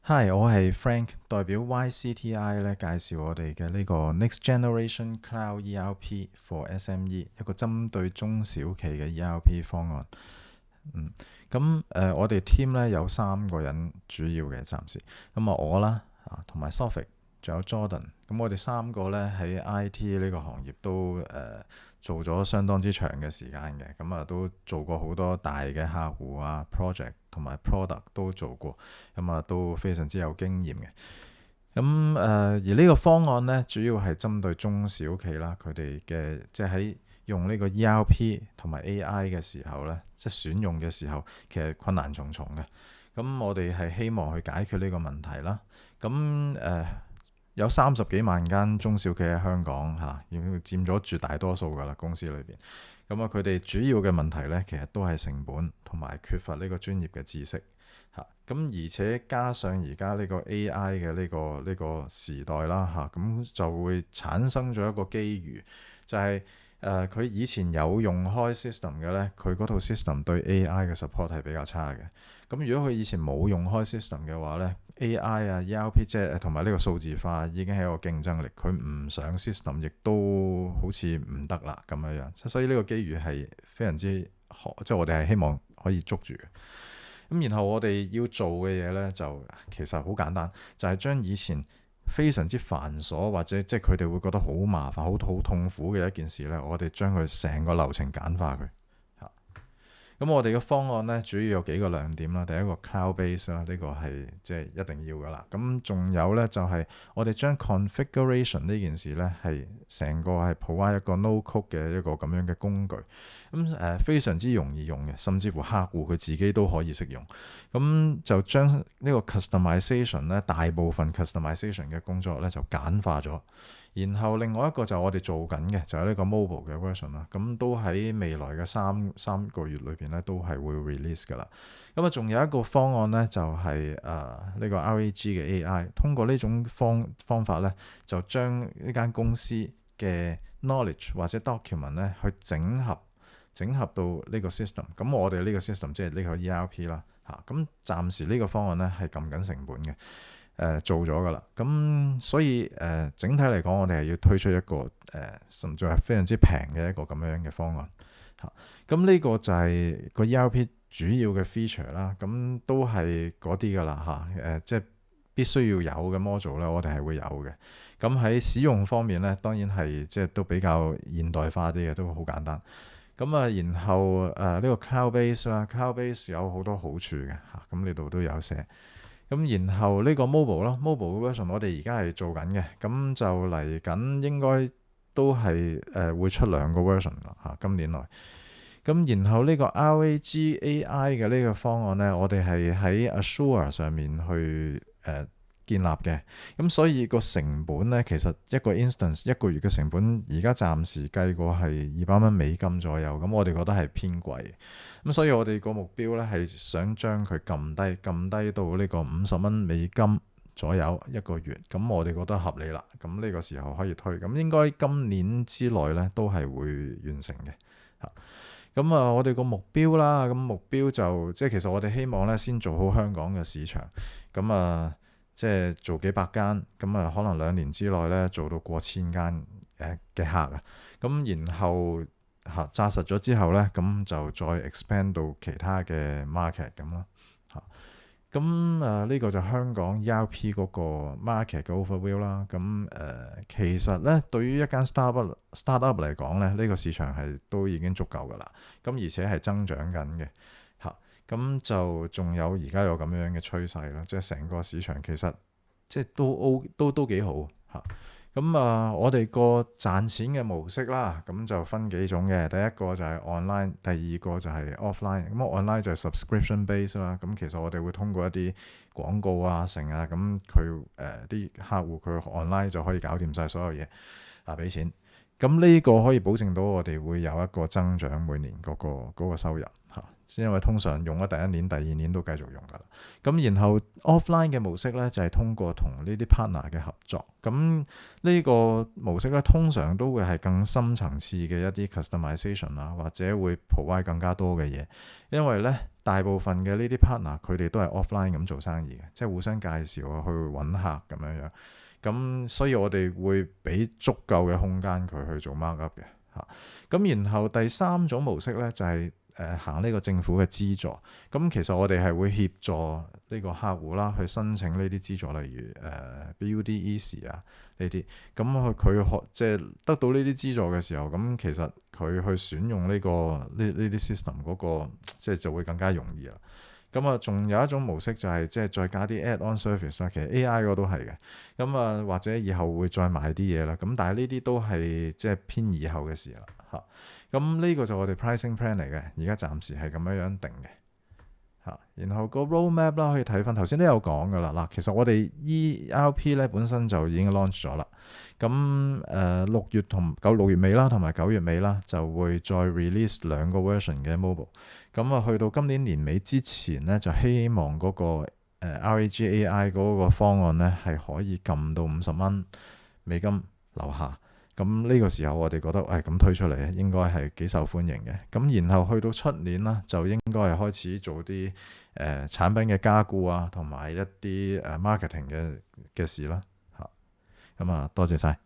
Hi，我係 Frank，代表 YCTI 咧介紹我哋嘅呢個 Next Generation Cloud ERP for SME 一個針對中小企嘅 ERP 方案。我哋 team 咧有3個人主要嘅暫時，我啦同埋 Sophic，仲有 Jordan，我哋3個咧喺 IT 呢個行業都做咗相當之長嘅時間嘅，都做過好多大嘅客戶啊 project 同埋 product 都做過，都非常之有經驗嘅。而呢個方案咧，主要係針對中小企啦，佢哋嘅即係喺用呢個 ERP 同埋 AI 嘅時候咧，即係選用嘅時候，其實困難重重嘅。我哋係希望去解決呢個問題啦。有30幾萬間中小企喺香港已經佔咗絕大多數㗎啦，公司裏邊。佢哋主要嘅問題咧，其實都係成本同埋缺乏呢個專業嘅知識。而且加上而家呢個 AI 嘅呢個時代啦就會產生咗一個機遇，就係佢以前有用開 system 嘅咧，佢嗰套 system 對 AI 嘅 support 係比較差嘅。如果佢以前冇用開 system 嘅話咧，AI 啊 ERP 即係同埋呢個數字化已經係一個競爭力，佢唔上 system 亦都好似唔得啦咁樣樣。所以呢個機遇係非常之好，即係我哋係希望可以捉住嘅。然後我哋要做嘅嘢呢，就其實好簡單，就係將以前非常之繁瑣或者即係佢哋會覺得好麻煩、好痛苦嘅一件事呢，我哋將佢成個流程簡化佢。我哋嘅方案呢，主要有幾個亮點啦。第一個 cloud base 啦，呢個係即係一定要噶啦。仲有呢，就係我哋將 configuration 呢件事呢，係成個係 provide 一個 no code 嘅一個咁樣嘅工具。非常之容易用嘅，甚至乎客戶佢自己都可以識用。就將呢個 customization 呢，大部分 customization 嘅工作呢，就簡化咗。然後另外一個就我哋做緊嘅就係呢個 mobile 嘅 version 啦，都喺未來嘅三個月裏邊咧都係會 release 噶啦。仲有一個方案咧就係呢個 RAG 嘅 AI， 通過呢種方法咧就將呢間公司嘅 knowledge 或者 document 咧去整合到呢個 system。我哋呢個 system 即係呢個 ERP 啦暫時呢個方案咧係撳緊成本嘅。做咗噶啦，所以整體嚟講，我哋係要推出一個甚至係非常之平嘅一個咁樣嘅方案。呢個就係個 ERP 主要嘅 feature 啦，都係嗰啲噶啦即係必須要有嘅 module 咧，我哋係會有嘅。喺使用方面咧，當然係即係都比較現代化啲嘅，都好簡單。然後呢個 cloud base 啦，cloud base 有好多好處嘅呢度都有寫。然後呢個 mobile 啦，mobile version 我哋而家係做緊嘅，就嚟緊應該都係會出2個 version 啦今年內。然後呢個 RAG AI 嘅呢個方案呢，我哋係喺 Azure 上面去建立嘅。所以個成本呢，其實一個 instance 一個月嘅成本，而家暫時計過係$200左右。我哋覺得係偏貴。所以我哋個目標呢，係想將佢撳低到呢個$50左右一個月。我哋覺得合理啦。呢個時候可以推。應該今年之內呢，都係會完成嘅。我哋個目標啦，目標就即係其實我哋希望咧先做好香港嘅市場，即係做幾百間，可能2年之內咧做到過千間嘅客啊，然後紮實咗之後咧，就再 expand 到其他嘅 market 咁咯。呢個就香港 ERP 嗰個 market 嘅 overview 啦。其實咧，對於一間 startup 嚟講咧，呢個市場係都已經足夠噶啦。而且係增長緊嘅就仲有而家有咁樣嘅趨勢啦，即係成個市場其實即係都幾好我哋個賺錢嘅模式啦，就分幾種嘅。第一個就係 online， 第二個就係 offline。online 就係 subscription base 啦。其實我哋會通過一啲廣告啊成啊，佢啲客戶佢 online 就可以搞掂晒所有嘢俾錢。呢個可以保證到我哋會有一個增長每年嗰個收入因為通常用咗第一年、第二年都繼續用㗎啦。咁然後 offline 嘅模式咧就係通過同呢啲 partner 嘅合作。咁呢個模式咧通常都會係更深層次嘅一啲 customization 啊，或者會 provide 更加多嘅嘢。因為咧大部分嘅呢啲 partner 佢哋都係 offline 咁做生意嘅，即係互相介紹啊，去揾客咁樣樣。咁所以我哋會俾足夠嘅空間佢去做 markup 嘅嚇。咁然後第三種模式咧就係行呢個政府嘅資助。咁其實我哋係會協助呢個客戶啦去申請呢啲資助，例如BUD Easy 啊呢啲。咁佢即係得到呢啲資助嘅時候，咁其實佢去選用呢啲 system 嗰個即係就會更加容易啦。咁啊，仲有一種模式就係即係再加啲 add-on service 啦，其實 AI 嗰都係嘅。咁啊，或者以後會再買啲嘢啦。咁但係呢啲都係即係偏以後嘅事啦嚇。咁呢個就我哋 pricing plan 嚟嘅，而家暫時係咁樣定嘅嚇。然後個 roadmap 啦，可以睇翻頭先都有講噶啦。嗱，其實我哋 ERP 咧本身就已經 launch 咗啦。咁6月同6月尾啦，同埋9月尾啦，就會再 release 2個 version 嘅 mobile。咁啊，去到今年年尾之前咧，就希望嗰個RAG AI 嗰個方案咧係可以撳到50蚊美金樓下。咁呢個時候我哋覺得咁推出嚟應該係幾受歡迎嘅。咁然後去到出年啦，就應該係開始做啲產品嘅加固啊，同埋一啲marketing 嘅事啦嚇。咁啊，多謝晒。